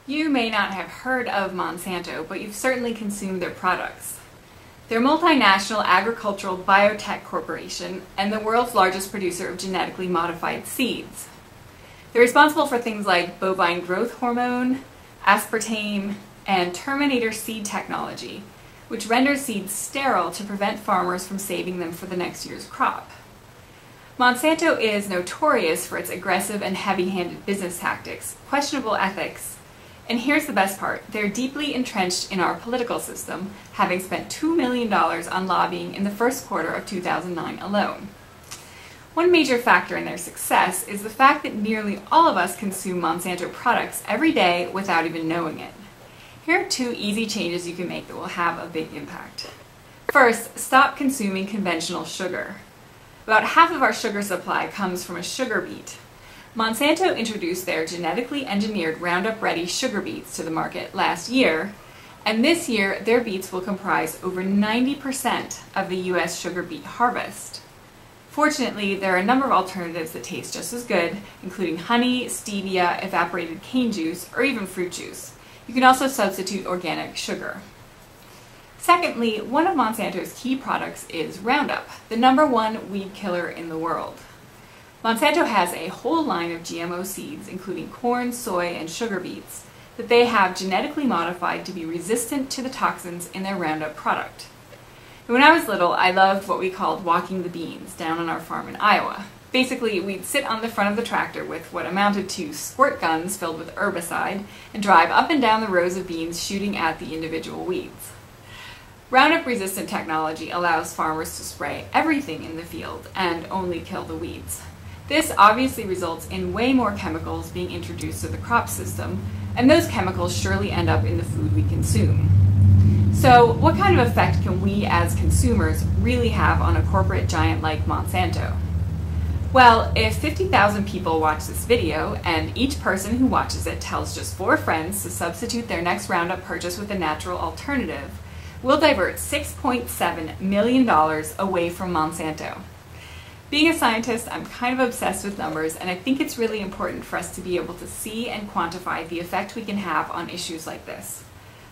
You may not have heard of Monsanto, but you've certainly consumed their products. They're a multinational agricultural biotech corporation and the world's largest producer of genetically modified seeds. They're responsible for things like bovine growth hormone, aspartame, and terminator seed technology, which renders seeds sterile to prevent farmers from saving them for the next year's crop. Monsanto is notorious for its aggressive and heavy-handed business tactics, questionable ethics, and here's the best part, they're deeply entrenched in our political system, having spent $2 million on lobbying in the first quarter of 2009 alone. One major factor in their success is the fact that nearly all of us consume Monsanto products every day without even knowing it. Here are 2 easy changes you can make that will have a big impact. First, stop consuming conventional sugar. About half of our sugar supply comes from a sugar beet. Monsanto introduced their genetically engineered Roundup Ready sugar beets to the market last year, and this year their beets will comprise over 90% of the U.S. sugar beet harvest. Fortunately, there are a number of alternatives that taste just as good, including honey, stevia, evaporated cane juice, or even fruit juice. You can also substitute organic sugar. Secondly, one of Monsanto's key products is Roundup, the #1 weed killer in the world. Monsanto has a whole line of GMO seeds, including corn, soy, and sugar beets, that they have genetically modified to be resistant to the toxins in their Roundup product. When I was little, I loved what we called walking the beans down on our farm in Iowa. Basically, we'd sit on the front of the tractor with what amounted to squirt guns filled with herbicide and drive up and down the rows of beans shooting at the individual weeds. Roundup-resistant technology allows farmers to spray everything in the field and only kill the weeds. This obviously results in way more chemicals being introduced to the crop system, and those chemicals surely end up in the food we consume. So, what kind of effect can we as consumers really have on a corporate giant like Monsanto? Well, if 50,000 people watch this video, and each person who watches it tells just 4 friends to substitute their next Roundup purchase with a natural alternative, we'll divert $6.7 million away from Monsanto. Being a scientist, I'm kind of obsessed with numbers, and I think it's really important for us to be able to see and quantify the effect we can have on issues like this.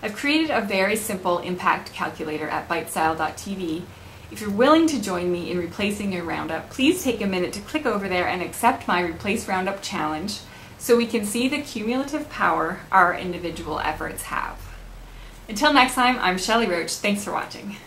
I've created a very simple impact calculator at bitestyle.tv. If you're willing to join me in replacing your Roundup, please take a minute to click over there and accept my Replace Roundup challenge so we can see the cumulative power our individual efforts have. Until next time, I'm Shelley Roach. Thanks for watching.